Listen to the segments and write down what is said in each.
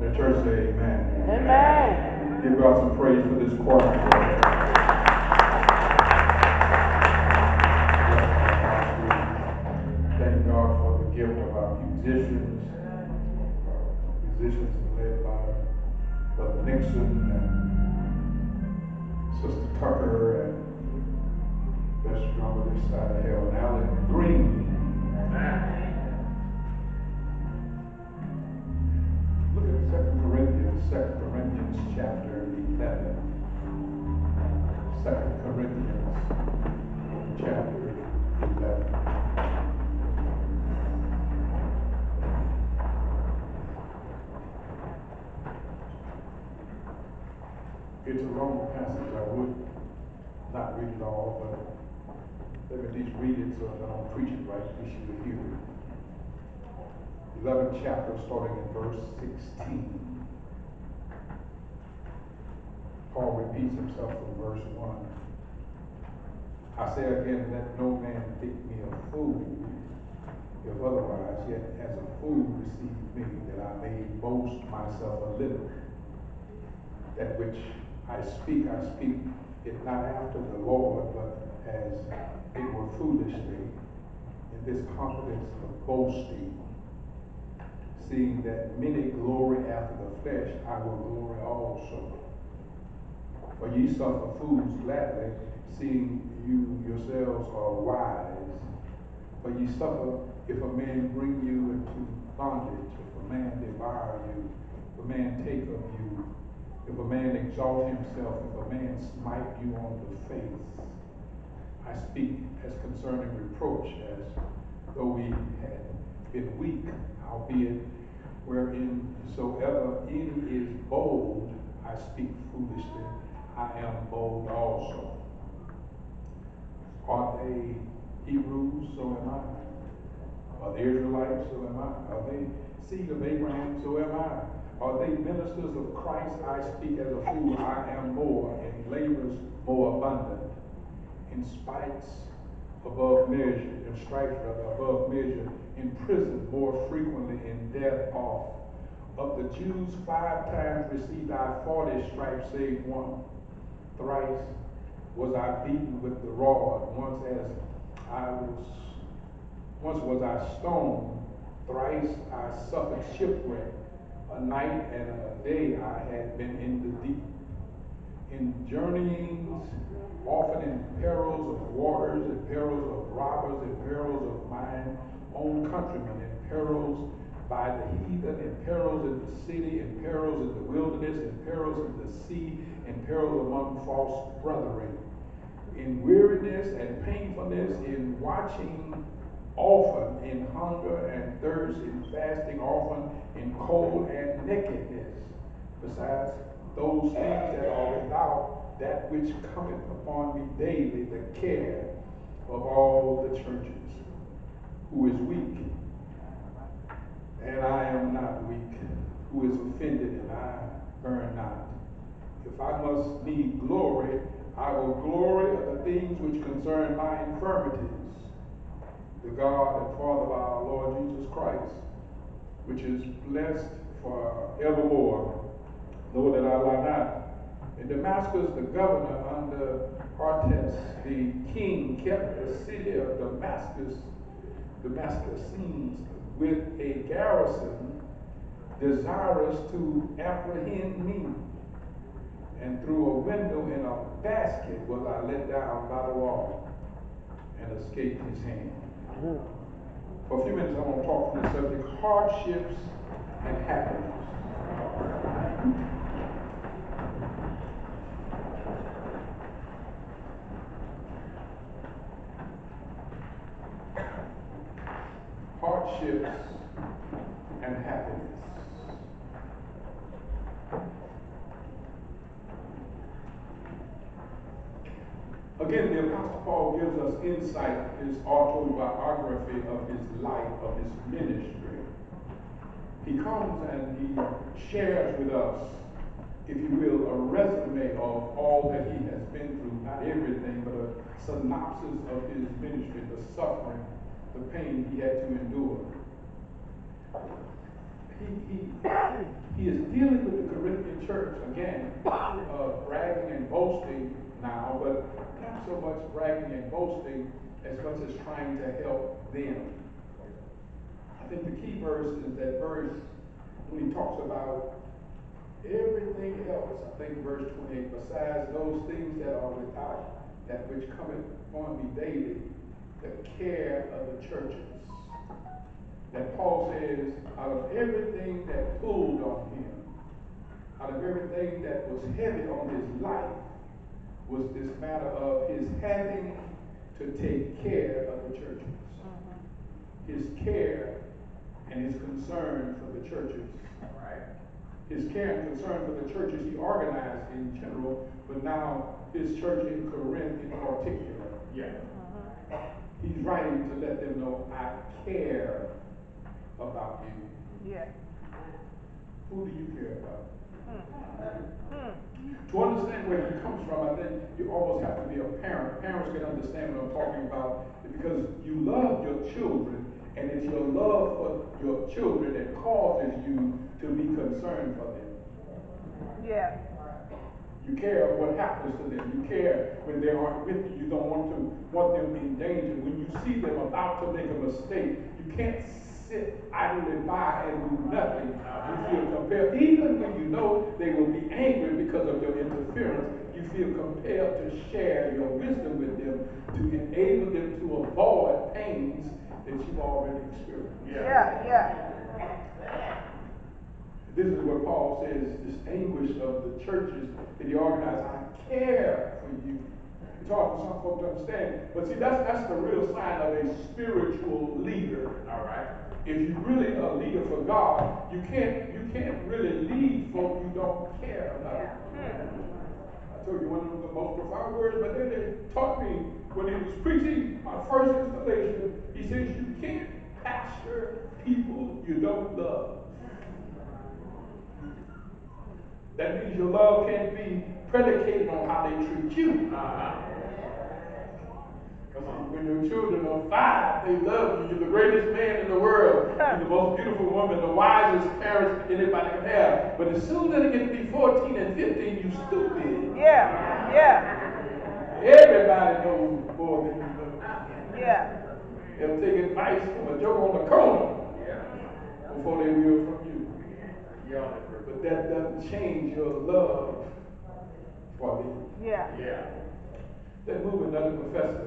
And the church say amen. Amen. Give God some praise for this choir. Thank God for the gift of our musicians. Musicians led by Brother Nixon and Sister Tucker and best drummer this side of hell, Alan Green. Look at 2 Corinthians chapter 11. 2 Corinthians chapter 11. It's a long passage. I would not read it all, but let me at least read it so that I don't preach it right. We should hear it. 11th chapter, starting in verse 16. Paul repeats himself from verse 1. I say again, let no man think me a fool, if otherwise, yet as a fool receive me, that I may boast myself a little. That which I speak it not after the Lord, but as it were foolishly, in this confidence of boasting, seeing that many glory after the flesh, I will glory also. For ye suffer fools gladly, seeing you yourselves are wise. For ye suffer if a man bring you into bondage, if a man devour you, if a man take of you, if a man exalt himself, if a man smite you on the face. I speak as concerning reproach, as though we had been weak, albeit wherein soever any is bold, I speak foolishly, I am bold also. Are they Hebrews? So am I. Are they Israelites? So am I. Are they seed of Abraham? So am I. Are they ministers of Christ? I speak as a fool. I am more, in labors more abundant, in spites above measure, in stripes above measure, in prison more frequently, in death oft. Of the Jews 5 times received I 40 stripes, save one. Thrice was I beaten with the rod. Once was I stoned. Thrice I suffered shipwreck. A night and a day I had been in the deep. In journeyings, often in perils of waters, in perils of robbers, in perils of mine own countrymen, in perils by the heathen, in perils in the city, in perils in the wilderness, in perils in the sea, in perils among false brethren, in weariness and painfulness, in watching often, in hunger and thirst, in fasting often, in cold and nakedness. Besides those things that are without, that which cometh upon me daily, the care of all the churches. Who is weak, and I am not weak, who is offended, and I burn not. If I must need glory, I will glory of the things which concern my infirmities. The God and Father of our Lord Jesus Christ, which is blessed forevermore, know that I lie not. In Damascus, the governor under Hardships, the king, kept the city of Damascus with a garrison desirous to apprehend me. And through a window in a basket was I let down by the wall and escaped his hand. For a few minutes I want to talk from the subject, hardships and happiness. Hardships and happiness. Again, the Apostle Paul gives us insight, his autobiography of his life, of his ministry. He comes and he shares with us, if you will, a resume of all that he has been through, not everything, but a synopsis of his ministry, the suffering, the pain he had to endure. he is dealing with the Corinthian church again, bragging and boasting now, but not so much bragging and boasting as much as trying to help them. I think the key verse is that verse when he talks about everything else. I think verse 28, besides those things that are without, that which cometh on me daily, the care of the churches. That Paul says, out of everything that pulled on him, out of everything that was heavy on his life, was this matter of his having to take care of the churches. His care and his concern for the churches. Right. His care and concern for the churches he organized in general, but now his church in Corinth in particular. Yeah. He's writing to let them know, I care about you. Yeah. Who do you care about? To understand where he comes from, I think you almost have to be a parent. Parents can understand what I'm talking about because you love your children, and it's your love for your children that causes you to be concerned for them. Yeah. You care what happens to them. You care when they aren't with you. You don't want them in danger. When you see them about to make a mistake, you can't sit idly by and do nothing. You feel compelled, even when you know they will be angry because of your interference, you feel compelled to share your wisdom with them to enable them to avoid pains that you've already experienced. Yeah. This is what Paul says, this anguish of the churches that he organized. I care for you. It's hard for some folks to understand, but see, that's the real sign of a spiritual leader. All right. If you're really a leader for God, you can't really lead folk you don't care about. I told you one of the most profound words, but then they taught me when he was preaching my first installation. He says you can't pastor people you don't love. That means your love can't be predicated on how they treat you. Come on. When your children are 5, they love you. You're the greatest man in the world. You're the most beautiful woman, the wisest parents anybody can have. But as soon as they get to be 14 and 15, you stupid. Yeah. Everybody knows more than you know. Yeah. They'll take advice from a joke on the corner before they will from you. But that doesn't change your love for them. Yeah. That movie another professor,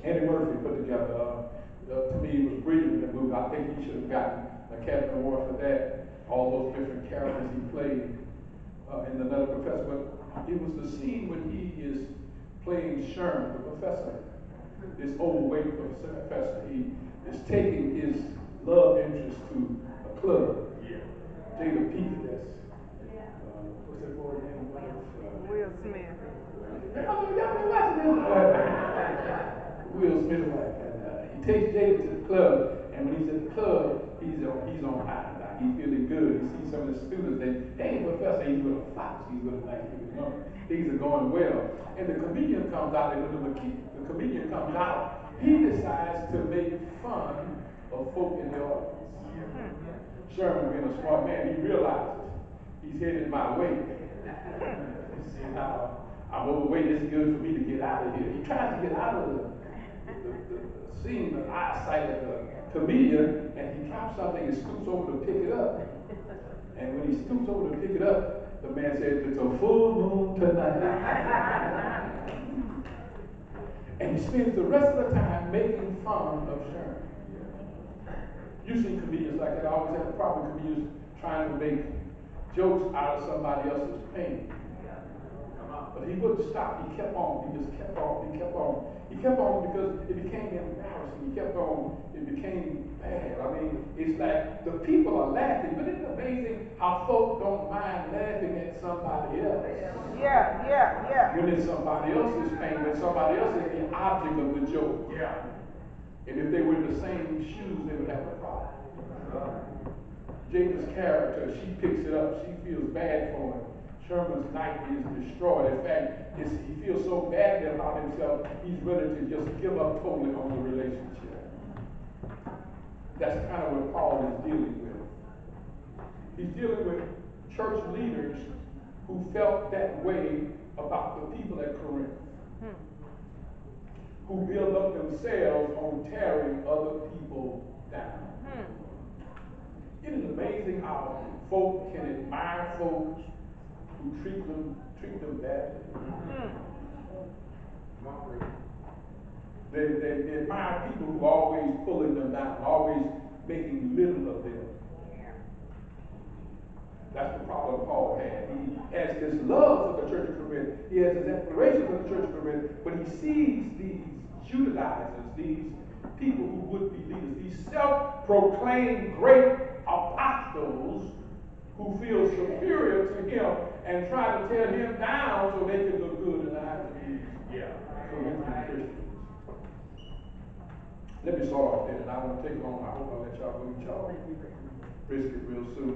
Andy Murphy, put together, to me, it was brilliant, that movie. I think he should have gotten an Academy Award for that. All those different characters he played in Another Professor. But it was the scene when he is playing Sherman, the professor, this overweight professor. He is taking his love interest to a club. Jada Pinkett, that's, what's that boy's name? Will Smith. Y'all been watching this? Will Smith, like, he takes Jada to the club, and when he's at the club, he's on high. Like, he's feeling good. He sees some of the students, they ain't professor, he's with a fox, he's with a nice looking woman. Things are going well. And the comedian comes out, and when the comedian comes out, he decides to make fun of folk in the audience. Sherman, being a smart man, he realizes he's headed my way. See how I'm overweight, it's good for me to get out of here. He tries to get out of the scene, the eyesight of the comedian, and he drops something and scoops over to pick it up. And when he scoops over to pick it up, the man says, it's a full moon tonight. And he spends the rest of the time making fun of Sherman. You see comedians like that. I always have a problem with comedians trying to make jokes out of somebody else's pain. But he wouldn't stop. He kept on. He just kept on. He kept on. He kept on because it became embarrassing. He kept on. It became bad. I mean, it's like the people are laughing, but it's amazing how folks don't mind laughing at somebody else. Yeah. When it's somebody else's pain, when somebody else is the object of the joke. Yeah. And if they were in the same shoes, they would have a problem. Jada's character, she picks it up. She feels bad for him. Sherman's night is destroyed. In fact, he feels so badly about himself, he's ready to just give up totally on the relationship. That's kind of what Paul is dealing with. He's dealing with church leaders who felt that way about the people at Corinth, who build up themselves on tearing other people down. It is amazing how folk can admire folks who treat them badly. They admire people who are always pulling them down, always making little of them. That's the problem Paul had. He has this love for the church of Corinth. He has this admiration for the church of Corinth, but he sees these Judaizers, these people who would be leaders, these self-proclaimed great apostles who feel superior to him and try to tear him down so they can look good in the eyes of these Corinthian Christians. Let me start off there, and I won't take long. I hope I'll let y'all go eat y'all brisket real soon.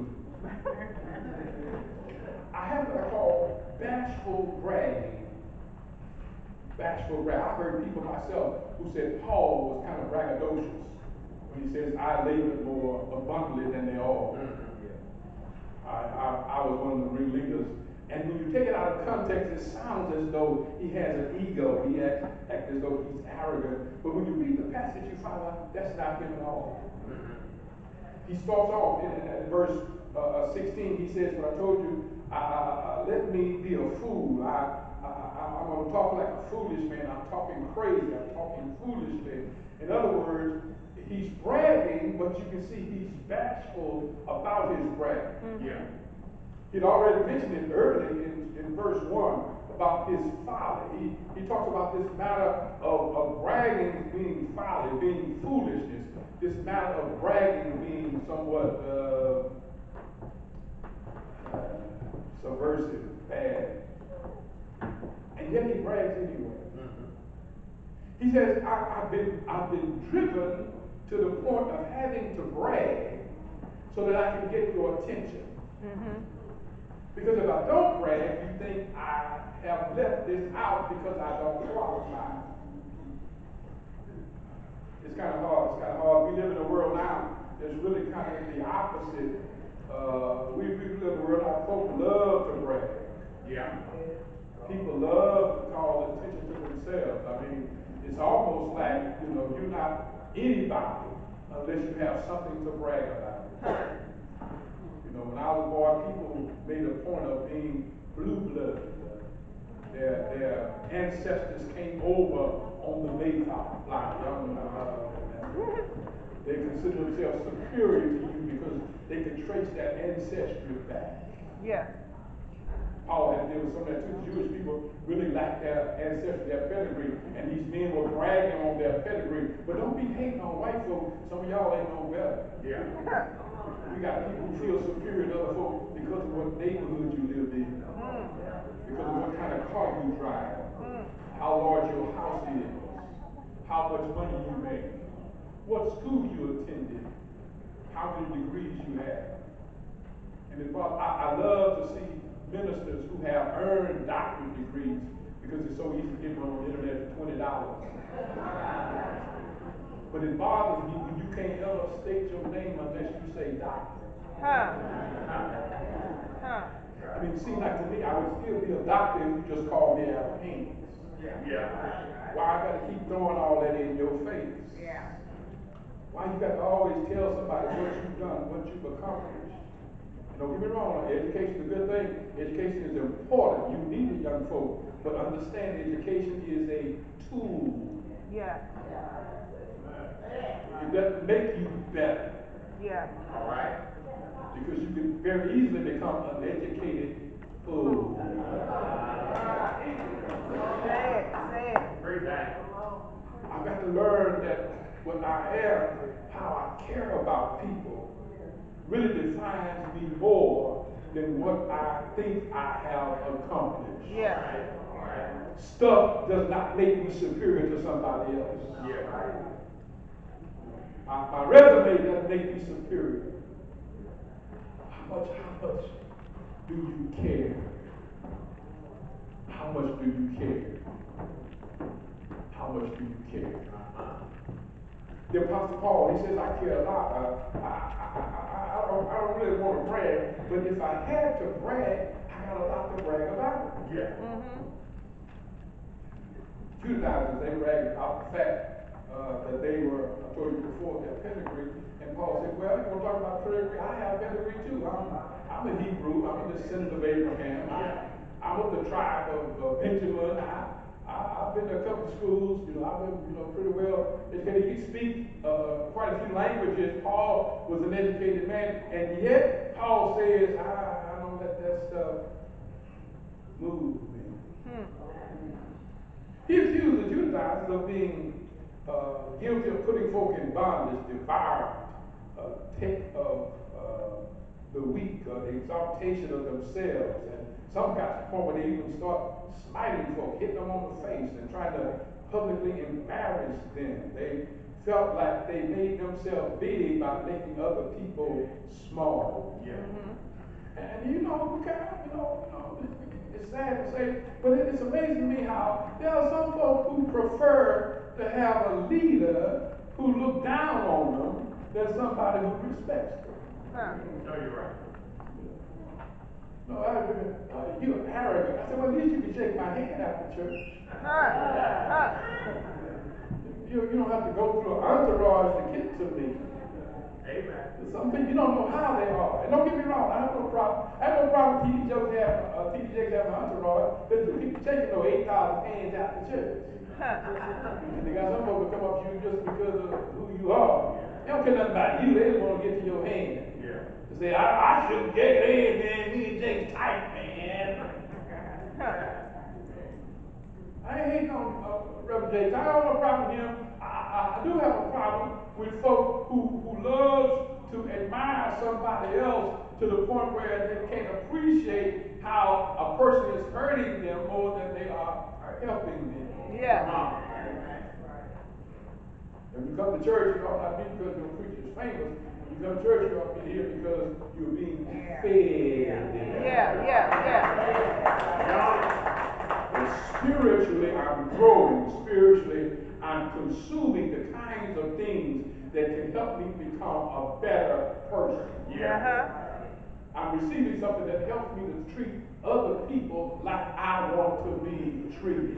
I have what I call bashful bragging. Bashful bragging. I heard people myself who said Paul was kind of braggadocious when he says, I labored more abundantly than they all. I was one of the real leaders. And when you take it out of context, it sounds as though he has an ego. He acts as though he's arrogant. But when you read the passage, you find out that's not him at all. He starts off in verse 16. He says, when I told you, let me be a fool. I'm going to talk like a foolish man. I'm talking crazy. I'm talking foolishly. In other words, he's bragging, but you can see he's bashful about his bragging. He'd already mentioned it early in verse 1 about his folly. He talks about this matter of bragging being folly, being foolishness. This matter of bragging being somewhat subversive, bad. And yet he brags anyway. He says, I've been driven to the point of having to brag so that I can get your attention. Because if I don't brag, you think I have left this out because I don't qualify. It's kind of hard. We live in a world now that's really kind of the opposite. We live in a world now folks love to brag. People love to call attention to themselves. I mean, it's almost like, you're not anybody unless you have something to brag about. When I was a boy, people made a point of being blue-blooded. Their ancestors came over on the Mayflower flight. They consider themselves superior to you because they could trace their ancestry back. Paul had to deal with some of that too. Jewish people really lacked their ancestry, their pedigree, and these men were bragging on their pedigree. But don't be hating on white folks. Some of y'all ain't no better. We got people who feel superior to other folks because of what neighborhood you live in, because of what kind of car you drive, how large your house is, how much money you make, what school you attended, how many degrees you have. And I love to see ministers who have earned doctorate degrees because it's so easy to get one on the internet for $20. But it bothers me when you can't ever state your name unless you say doctor. I mean, it seems like to me I would still be a doctor if you just called me out of Haynes. Why I got to keep throwing all that in your face? Why you got to always tell somebody what you've done, what you've accomplished? Don't get me wrong, education is a good thing. Education is important. You need it, young folk. But understand education is a tool. It doesn't make you better. All right? Because you can very easily become an educated fool. I've got to learn that what I am, how I care about people, really defines me more than what I think I have accomplished. Stuff does not make me superior to somebody else. My resume doesn't make me superior. How much do you care? How much do you care? How much do you care? The Apostle Paul, he says, I care a lot. I I don't really want to brag, but if I had to brag, I got a lot to brag about. Yeah. Judaizers, they bragged about the fact that they were, I told you before, their pedigree. And Paul said, well, you want to talk about pedigree? I have pedigree too. I'm a Hebrew. I'm a descendant of Abraham. I'm of the tribe of Benjamin. I've been to a couple of schools. I've been, pretty well educated. He could speak quite a few languages. Paul was an educated man, and yet Paul says, I don't let that stuff move me. He accused the Judaizers of being guilty of putting folk in bondage, devoured, take of the weak, the exaltation of themselves. And some got to the point where they even start smiting folk, hitting them on the face, and trying to publicly embarrass them. They felt like they made themselves big by making other people small. Yeah. And we kind of, it's sad to say, but it's amazing to me how there are some folks who prefer to have a leader who look down on them than somebody who respects them. No, you're right. No, you're arrogant. I said, well, at least you can shake my hand after church. You don't have to go through an entourage to get to me. Amen. Some people, you don't know how they are. And don't get me wrong, I have no problem with TD Jakes having an entourage. There's two people taking those 8,000 hands out the church. And they got some folks that come up to you just because of who you are. They don't care nothing about you, they just want to get to your hand. Yeah. They say, I shouldn't get it in, man. Me and Jake's tight, man. I ain't hating on Reverend Jakes. I don't have a problem with him. I do have a problem with folks who loves to admire somebody else to the point where they can't appreciate how a person is hurting them more than they are helping them. Yeah. When you come to church, you ought not be because your preacher is famous. When you come to church, you ought to be here because you're being fed. Spiritually, I'm growing. Spiritually, I'm consuming the kinds of things that can help me become a better person. I'm receiving something that helps me to treat other people like I want to be treated.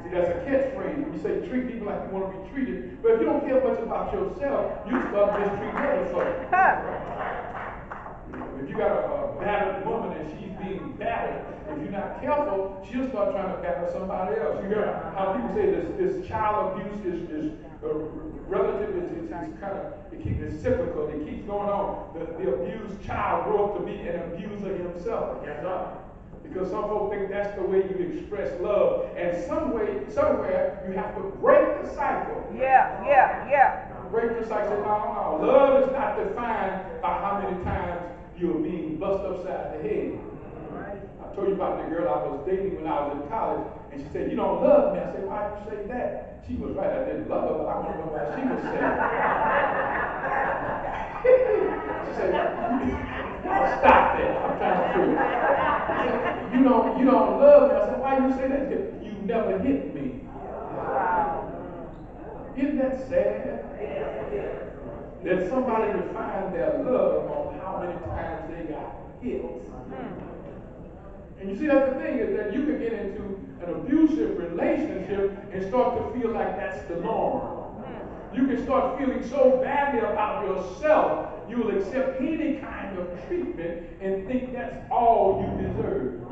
See, that's a catchphrase. When you say treat people like you want to be treated, but if you don't care much about yourself, you start mistreating other folks. If you got a battered woman and she's being battered, if you're not careful, she'll start trying to batter somebody else. You hear how people say this child abuse is relative, it's kind of, it's cyclical, it keeps going on. The abused child grew up to be an abuser himself. Yes, sir. Because some folks think that's the way you express love. And somewhere, you have to break the cycle. Break the cycle. No. Love is not defined by how many times you're being bust upside the head. I told you about the girl I was dating when I was in college, and she said, you don't love me. I said, why you say that? She was right, I didn't love her, but I want to know what she was saying. She said, I'll stop that. I'm trying to prove it. She said, you don't love me. I said, why you say that? She said, you never hit me. Isn't that sad? That somebody defined their love on how many times they got hit. And you see, that's the thing, is that you can get into an abusive relationship and start to feel like that's the norm. You can start feeling so badly about yourself, you will accept any kind of treatment and think that's all you deserve. I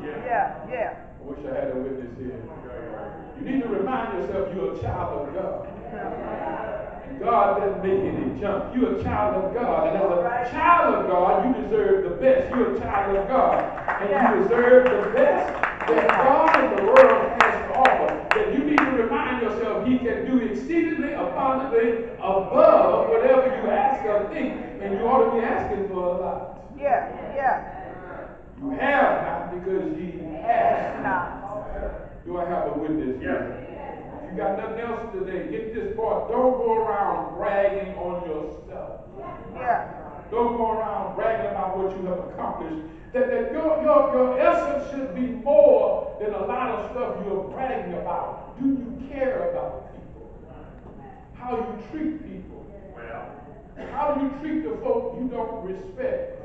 wish I had a witness here. You need to remind yourself you're a child of God. And God doesn't make any junk. You're a child of God. And as a child of God, you deserve the best. You're a child of God. And you deserve the best that God and the world has to offer. That you need to remind yourself He can do exceedingly abundantly above whatever you ask or think. And you ought to be asking for a lot. You have not because ye ask not. Do I have a witness here? If you got nothing else today, get this part. Don't go around bragging on yourself. Don't go around bragging about what you have accomplished. That your essence should be more than a lot of stuff you're bragging about. Do you care about people? How you treat people? How do you treat the folk you don't respect?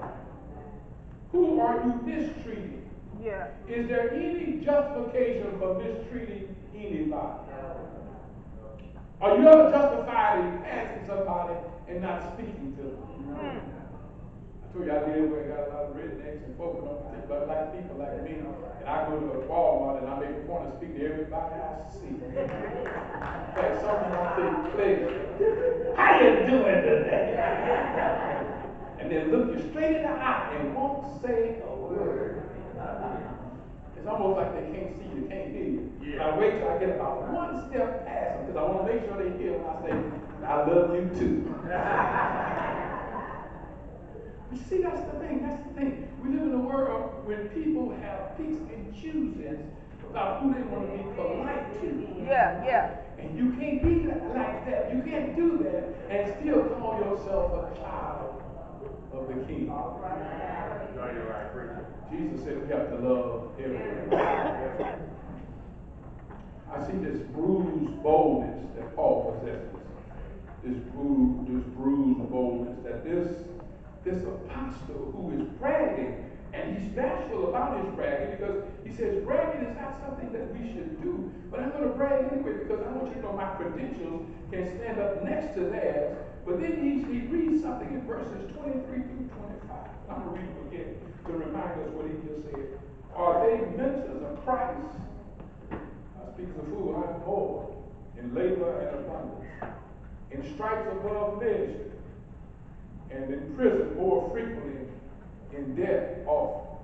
Who are you mistreating? Yeah. Is there any justification for mistreating anybody? Are you ever justified in passing somebody and not speaking to them? I told you I live where I got a lot of rednecks and folks don't particularly like people like me. And I go to a Walmart and I make a point to speak to everybody I see. In fact, sometimes I say, please, how you doing today? And then look you straight in the eye and won't say a word. It's almost like they can't see you, can't hear you. Yeah. And I wait till I get about one step past them because I want to make sure they hear when I say, I love you too. You see, that's the thing. We live in a world when people have picks and chooses about who they want to be polite to. Yeah. And you can't be like that. You can't do that and still call yourself a child of the King. No, you're right, preacher. Jesus said we have to love everyone. I see this bruised boldness that Paul possesses. This bruised boldness that this apostle who is bragging, and he's bashful about his bragging because he says bragging is not something that we should do, but I'm going to brag anyway because I want you to know my credentials can stand up next to theirs. But then he reads something in verses 23 through 25. I'm going to read it again to remind us what he just said. Are they ministers of Christ? I speak as a fool, I'm poor, in labor and abundance, in stripes above measure, and in prison more frequently, in death often.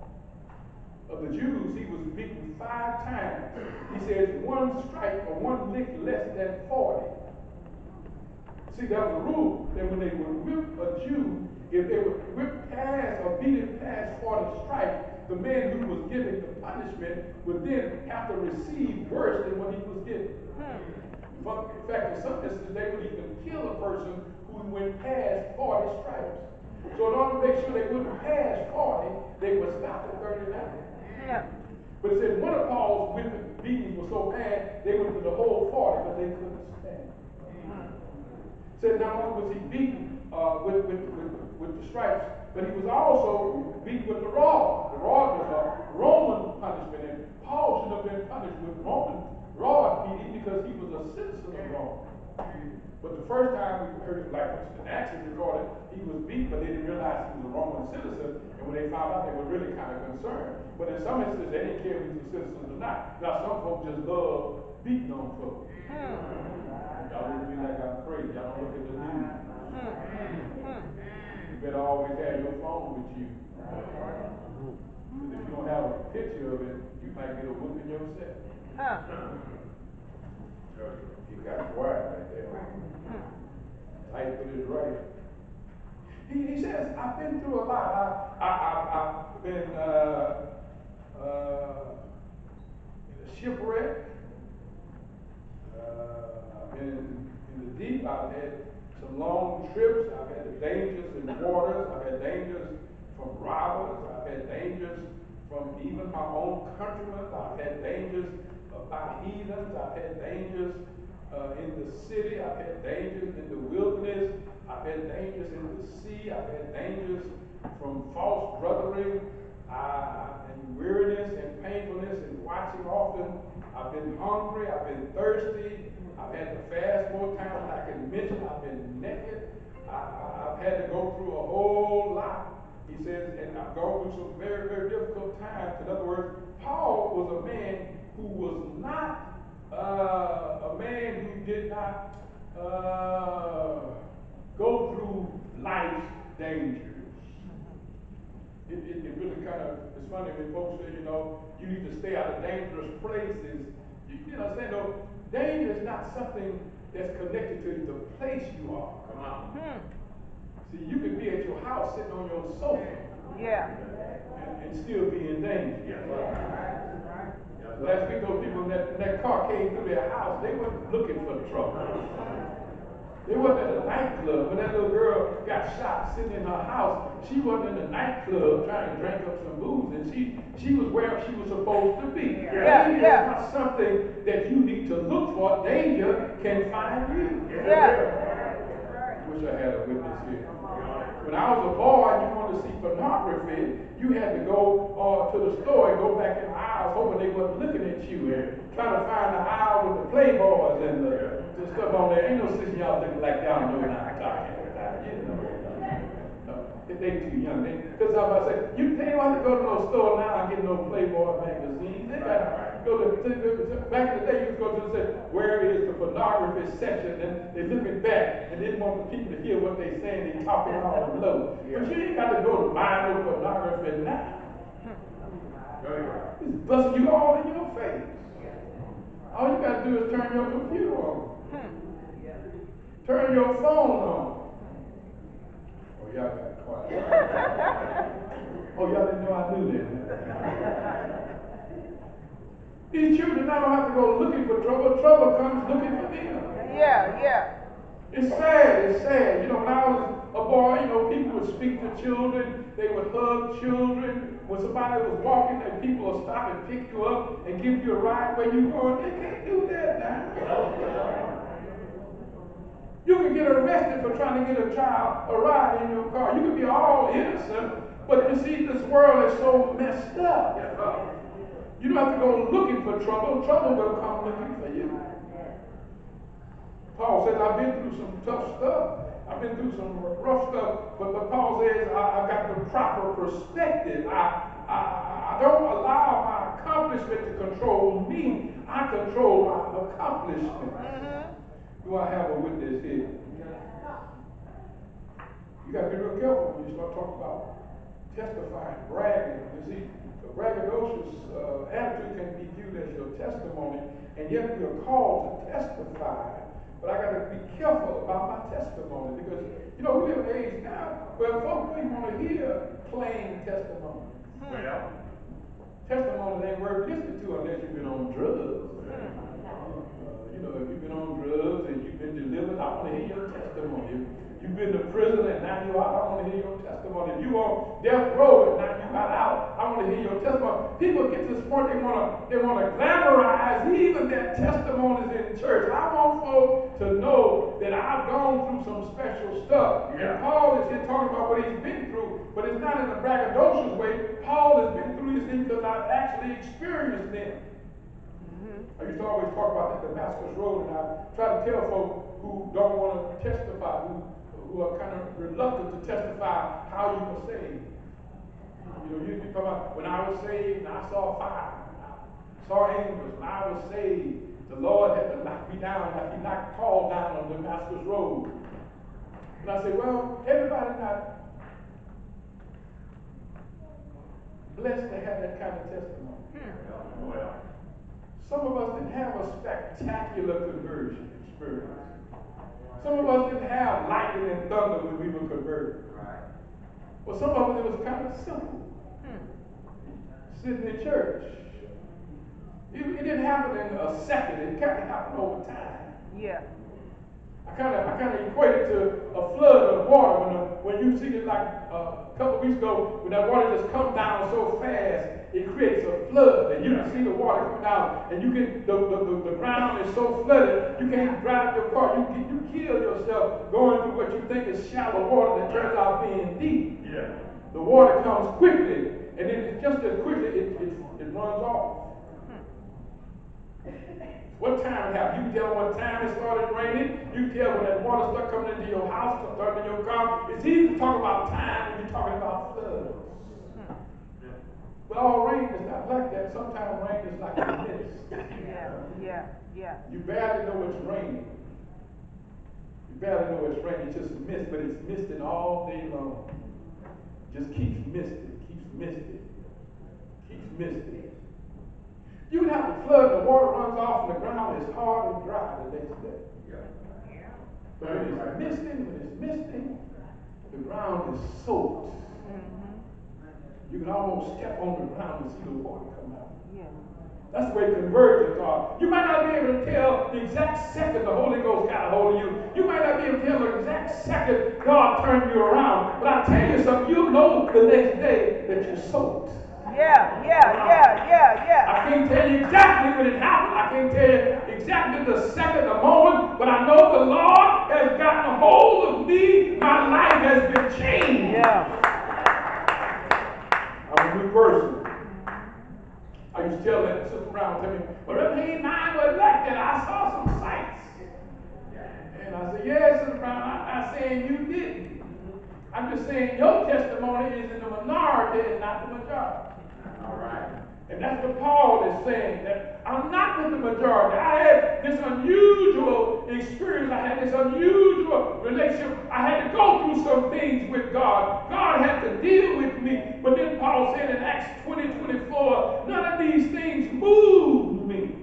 Of the Jews, he was beaten 5 times. He says one strike or one lick less than 40. See, that was a rule that when they would whip a Jew, if they would whip past or beat him past 40 strikes, the man who was giving the punishment would then have to receive worse than what he was getting. In fact, in some instances, they would even kill a person who went past 40 stripes. So in order to make sure they wouldn't pass 40, they would stop at 39. Yeah. But it said one of Paul's beatings was so bad, they went to the whole 40, but they couldn't stand. Said not only was he beaten with the stripes, but he was also beaten with the rod. The rod was a Roman punishment, and Paul should have been punished with Roman rod beating because he was a citizen of Rome. But the first time we heard it, like in Acts recorded, he was beaten, but they didn't realize he was a Roman citizen, and when they found out, they were really kind of concerned. But in some instances, they didn't care if he was a citizen or not. Now, some folks just love beating on folks. Y'all look at me like I'm crazy. Y'all don't look at the news. You better always have your phone with you. Because if you don't have a picture of it, you might get a whooping yourself. He got quiet right there. Life with his right. He says, I've been through a lot. I've been in a shipwreck. I've been in the deep. I've had some long trips. I've had dangers in waters. I've had dangers from robbers. I've had dangers from even my own countrymen. I've had dangers by heathens. I've had dangers in the city. I've had dangers in the wilderness. I've had dangers in the sea. I've had dangers from false brothering and weariness and painfulness and watching often. I've been hungry. I've been thirsty. I've had to fast more times than I can mention. I've been naked. I've had to go through a whole lot. He says, and I've gone through some very, very difficult times. In other words, Paul was a man who was not a man who did not go through life's dangers. It really kind of, it's funny when folks say, you need to stay out of dangerous places. You understand, though, danger is not something that's connected to the place you are. Come on. See, you could be at your house sitting on your sofa. Yeah. And still be in danger. Yes, right. Last week, those people in that car came through their house, they weren't looking for trouble. They wasn't at a nightclub. When that little girl got shot sitting in her house, she wasn't in the nightclub trying to drink up some booze, and she was where she was supposed to be. Danger is not something that you need to look for. Danger can find you. wish I had a witness here. When I was a boy and you wanted to see pornography, you had to go to the store and go back in the aisles hoping they wasn't looking at you and try to find the aisle with the Playboys and the stuff on there. Ain't no sense y'all looking like y'all know what I'm talking about. You know. If they too young. Because I'm about to say, they don't have to go to no store now and get no Playboy magazines. They got to go to, back in the day, you used to go to say, where is the pornography section? And they're looking back and didn't want the people to hear what they're saying. They're talking all low. But you ain't got to go to buy no pornography now. It's busting you all in your face. All you got to do is turn your computer on. Turn your phone on. Oh, y'all got quiet. Oh, y'all didn't know I knew that. These children now don't have to go looking for trouble. Trouble comes looking for them. Yeah. It's sad. You know, when I was a boy, you know, people would speak to children. They would hug children. When somebody was walking, and people would stop and pick you up and give you a ride where you going. They can't do that now. You can get arrested for trying to get a child a ride in your car. You can be all innocent, but you see, this world is so messed up. You don't have to go looking for trouble. Trouble will come looking for you. Paul says, I've been through some tough stuff. I've been through some rough stuff. But Paul says, I've got the proper perspective. I don't allow my accomplishment to control me. I control my accomplishment. Do I have a witness here? You got to be real careful when you start talking about testifying, bragging. You see, the braggadocious attitude can be viewed as your testimony, and yet we are called to testify. But I got to be careful about my testimony because, you know, we live in an age now where folks don't want to hear plain testimony. Well, testimony ain't worth listening to unless you've been on drugs. You know, if you've been on drugs and you've been delivered, I want to hear your testimony. If you've been to prison and now you're out, I want to hear your testimony. If you on death row and now you got out, I want to hear your testimony. People get to this point, they want to glamorize even their testimonies in church. I want folks to know that I've gone through some special stuff. Yeah. And Paul is here talking about what he's been through, but it's not in a braggadocious way. Paul has been through these things because I've actually experienced them. I used to always talk about the Damascus Road, and I try to tell folks who don't want to testify, who are kind of reluctant to testify how you were saved. You know, you talk about when I was saved, and I saw fire, I saw angels. When I was saved, the Lord had to knock me down like he knocked Paul down on Damascus Road. And I say, well, everybody's not blessed to have that kind of testimony. Well, some of us didn't have a spectacular conversion experience. Some of us didn't have lightning and thunder when we were converted. Well, some of us, it was kind of simple. Sitting in church. It didn't happen in a second. It kind of happened over time. Yeah. I kind of equate it to a flood of water when you see it like a couple of weeks ago when that water just comes down so fast, it creates a flood, and you can see the water come down, and you can the ground is so flooded you can't drive your car. You kill yourself going through what you think is shallow water that turns out being deep. Yeah. The water comes quickly, and then it's just as quickly it runs off. What time it happened? You can tell what time it started raining. You can tell when that water started coming into your house, starting in your car. It's easy to talk about time when you're talking about floods. But all rain is not like that. Sometimes rain is like a mist. Yeah. You barely know it's raining. You barely know it's raining. It's just mist, but it's misting all day long. Just keeps misting. You can have a flood, the water runs off, and the ground is hard and dry the next day. Yeah. But when it's misting, the ground is soaked. You can almost step on the ground and see the water come out. Yeah. That's the way conversions are. You might not be able to tell the exact second the Holy Ghost got a hold of you. You might not be able to tell the exact second God turned you around. But I'll tell you something, you'll know the next day that you're soaked. I can't tell you exactly when it happened. I can't tell you exactly the second, the moment, but I know the Lord has gotten a hold of me. My life has been changed. I'm a new person. I used to tell that Sister Brown, tell me, well, Reverend Haynes, mine wasn't like that. I saw some sights. And I said, yes, Sister Brown, I'm not saying you didn't. I'm just saying your testimony is in the minority and not the majority. All right. And that's what Paul is saying, that I'm not with the majority. I had this unusual experience. I had this unusual relationship. I had to go through some things with God. God had to deal with me. But then Paul said in Acts 20:24, none of these things moved me.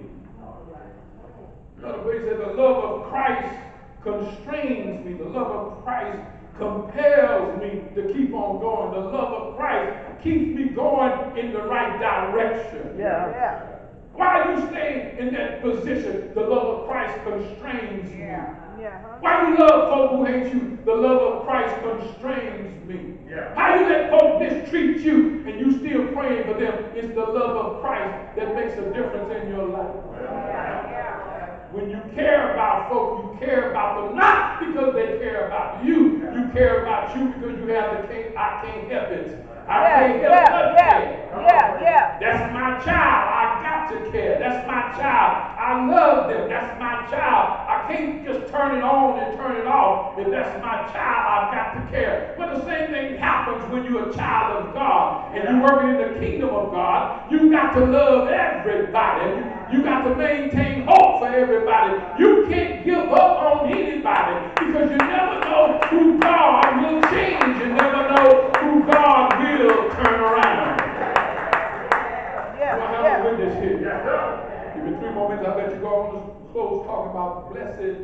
In other words, he said the love of Christ constrains me. The love of Christ compels me to keep on going. The love of Christ keeps me going in the right direction. Why you stay in that position? The love of Christ constrains me. Why you love folk who hate you? The love of Christ constrains me. How you let folk mistreat you and you still praying for them? It's the love of Christ that makes a difference in your life. When you care about folk, you care about them not because they care about you. You care about you because you have the I can't help it. I can't help it. That's my child. I got to care. That's my child. I love them. That's my child. I can't just turn it on and turn it off. If that's my child, I've got to care. But the same thing happens when you're a child of God and you're working in the kingdom of God. You got to love everybody. You got to maintain hope for everybody. You can't give up on anybody because you never know who God will change. You never know who God will turn around. Do I have a witness here? Give me 3 more minutes. I'll let you go on to close talking about blessed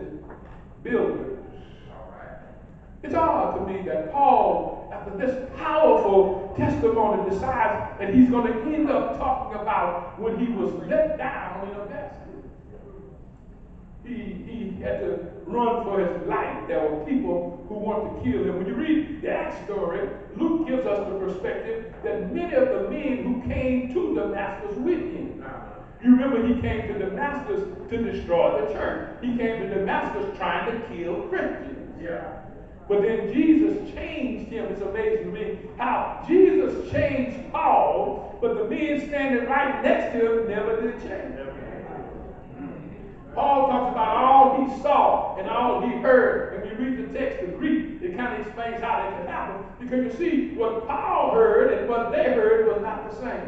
builders. It's odd to me that Paul, after this powerful testimony, decides that he's going to end up talking about when he was let down in a basket. He had to run for his life. There were people who wanted to kill him. When you read the Acts story, Luke gives us the perspective that many of the men who came to Damascus with him. You remember he came to Damascus to destroy the church. He came to Damascus trying to kill Christians. But then Jesus changed him. It's amazing to me how Jesus changed Paul, but the men standing right next to him never did change. Paul talks about all he saw and all he heard. And when you read the text of Greek, it kind of explains how that could happen. Because you see, what Paul heard and what they heard was not the same.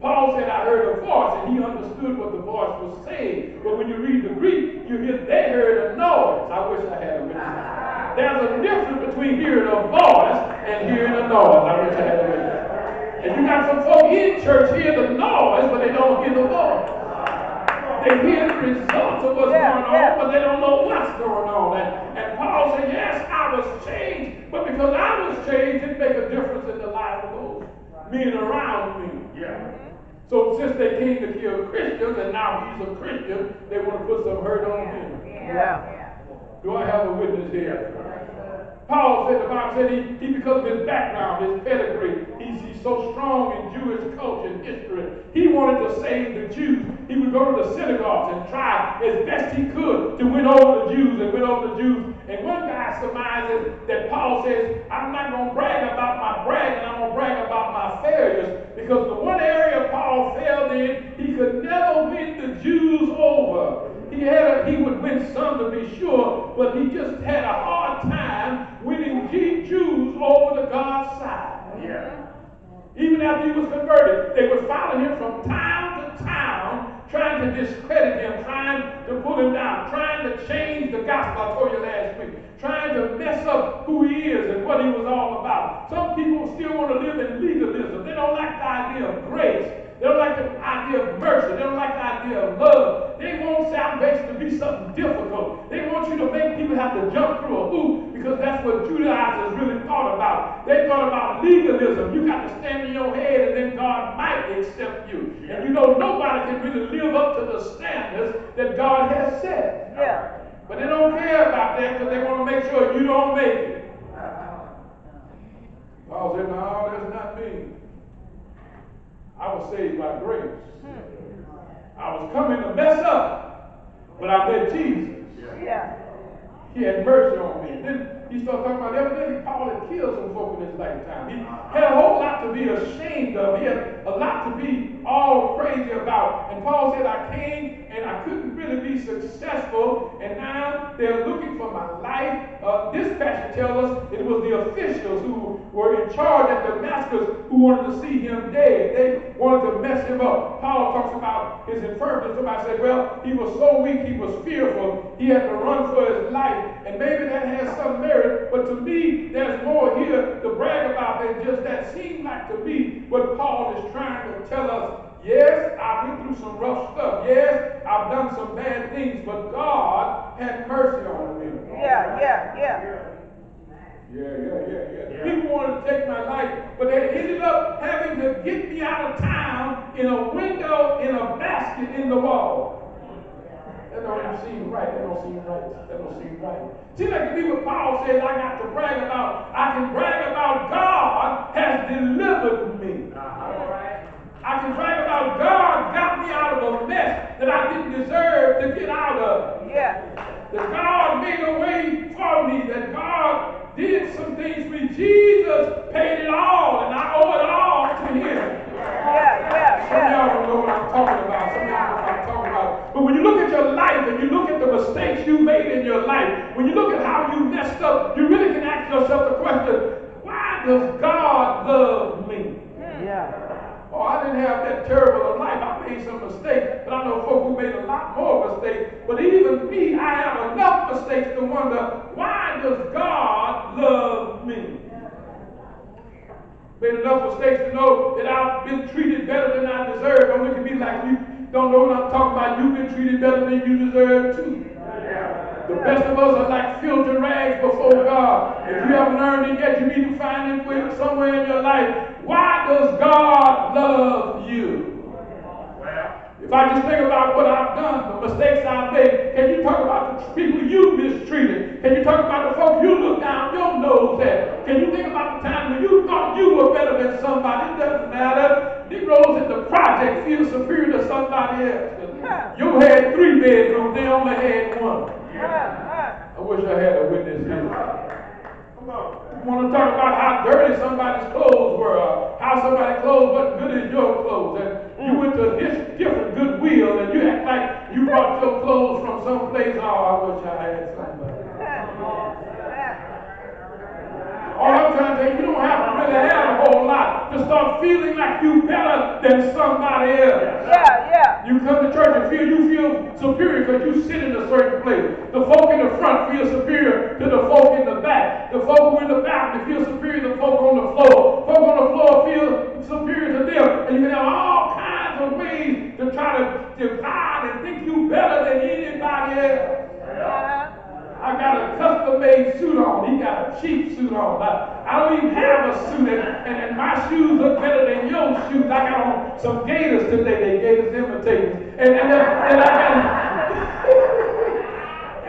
Paul said, I heard a voice, and he understood what the voice was saying. But when you read the Greek, you hear they heard a noise. I wish I had a witness. There's a difference between hearing a voice and hearing a noise. I wish I had a witness. And you got some folk in church hear the noise, but they don't hear the voice. They hear the results of what's going on, but they don't know what's going on. And Paul said, yes, I was changed, but because I was changed, it made a difference in the life of those men around me. So since they came to kill Christians, and now he's a Christian, they want to put some hurt on him. Do I have a witness here? Paul said, the Bible said he because of his background, his pedigree, he's so strong in Jewish culture and history. He wanted to save the Jews. He would go to the synagogues and try as best he could to win over the Jews and win over the Jews. And one guy surmises that Paul says, I'm not going to brag about my bragging, I'm going to brag about my failures. Because the one area Paul failed in, he could never win the Jews over. He would win some to be sure, but he just had a hard time winning Jews over to God's side. Even after he was converted, they would follow him from town to town, trying to discredit him, trying to pull him down, trying to change the gospel, I told you last week, trying to mess up who he is and what he was all about. Some people still want to live in legalism. They don't like the idea of grace. They don't like the idea of mercy. They don't like the idea of love. They want salvation to be something difficult. They want you to make people have to jump through a hoop because that's what Judaizers really thought about. They thought about legalism. You got to stand in your head and then God might accept you. And you know nobody can really live up to the standards that God has set. But they don't care about that because they want to make sure you don't make it. Paul said, no, that's not me. was saved by grace. I was coming to mess up, but I met Jesus. Yeah. He had mercy on me. Then he started talking about evidently Paul had killed some folk in his lifetime. He had a whole lot to be ashamed of. He had a lot to be all crazy about. And Paul said, I came and I couldn't really be successful, and now they're looking for my life. This passage tells us it was the officials who were in charge at Damascus who wanted to see him dead. They wanted to mess him up. Paul talks about his infirmity. Somebody said, well, he was so weak, he was fearful. He had to run for his life. And maybe that has some merit, but to me, there's more here to brag about than just that. Seems like to me what Paul is trying to tell us. Yes, I've been through some rough stuff. Yes, I've done some bad things, but God had mercy on me. Yeah. People wanted to take my life, but they ended up having to get me out of town in a window in a basket in the wall. That don't even seem right. That don't seem right. See, like to me what Paul says I got to brag about. I can brag about God has delivered me. I can brag about God got me out of a mess that I didn't deserve to get out of. Yeah. That God made a way for me. That God did some things for me. Jesus paid it all, and I owe it all to Him. Some of y'all don't know what I'm talking about. Some of y'all know what I'm talking about. But when you look at your life and you look at the mistakes you made in your life, when you look at how you messed up, you really can ask yourself the question, why does God love me? Yeah. Oh, I didn't have that terrible a life. I made some mistakes, but I know folk who made a lot more mistakes. But even me, I have enough mistakes to wonder, why does God love me? Made enough mistakes to know that I've been treated better than I deserve. Don't look at me like you don't know what I'm talking about. You've been treated better than you deserve too. The best of us are like filthy rags before God. If you haven't earned it yet, you need to find it somewhere in your life. Why does God love you? If I just think about what I've done, the mistakes I've made, can you talk about the people you mistreated? Can you talk about the folks you looked down your nose at? Can you think about the time when you thought you were better than somebody? It doesn't matter. Negroes in the project feel superior to somebody else. You had 3 bedrooms, they only had 1. I wish I had a witness here. You want to talk about how dirty somebody's clothes were, or how somebody's clothes wasn't good as your clothes, and you went to a different Goodwill, and you act like you bought your clothes from someplace. Oh, I wish I had somebody. All I'm trying to tell you, you don't have to really have a whole lot to start feeling like you better than somebody else. Yeah. You come to church and you feel superior because you sit in a certain place. The folk in the front feel superior to the folk in the back. The folk who in the back feel superior to the folk on the floor. Folk on the floor feel superior to them. And you can have all kinds of ways to try to divide and think you better than anybody else. I got a custom-made suit on. He got a cheap suit on. I don't even have a suit, and my shoes look better than your shoes. I got on some Gators today. They Gators imitators, and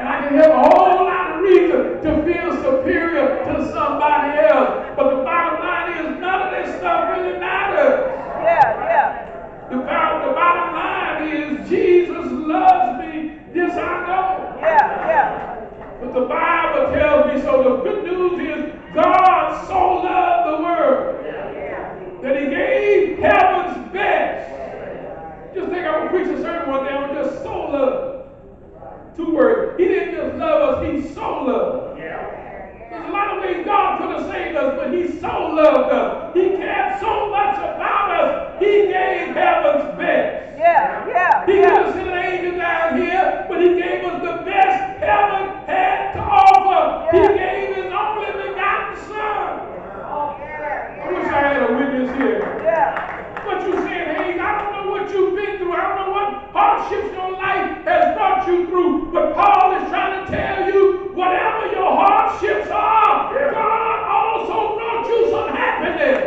I can have a whole lot of reason to feel superior to somebody else. But the bottom line is none of this stuff really matters. Yeah. The bottom line is Jesus loves me. This I know. Yeah. But the Bible tells me so. The good news is God so loved the world that He gave heaven's best. Just think I would preach a sermon one day on just so love. 2 words. He didn't just love us, He so loved. There's a lot of ways God could have saved us, but He so loved us. He cared so much about us, He gave heaven's best. Yeah. He could have sent an angel down here, but He gave us the best heaven had to offer. He gave His only begotten Son. I wish I had a witness here. What you saying, Haynes? I don't know what you've been through. I don't know what hardships your life has brought you through. But Paul is trying to tell you, whatever your hardships are, God also brought you some happiness.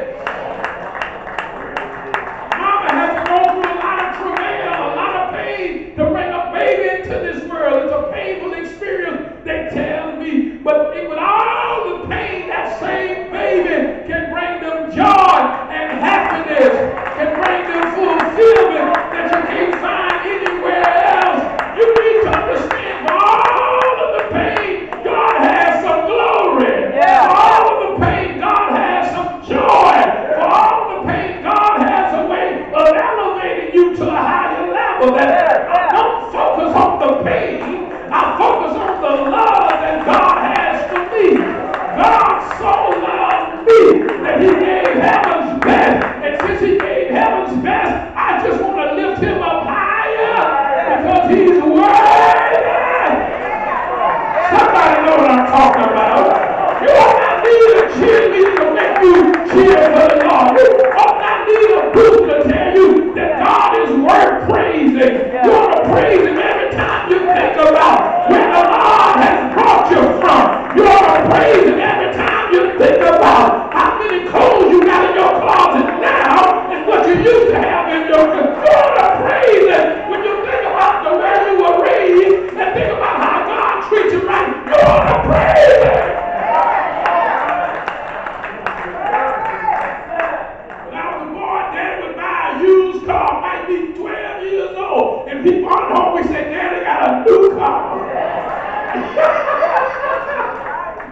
be 12 years old, and people on home, we say, Daddy got a new car.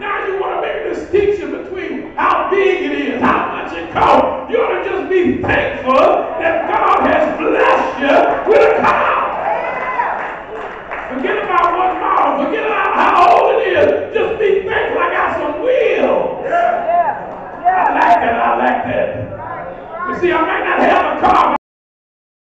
Now you want to make a distinction between how big it is, how much it costs. You ought to just be thankful that God has blessed you with a car. Forget about what model. Forget about how old it is. Just be thankful I got some wheels. I like that. You see, I might not have a car,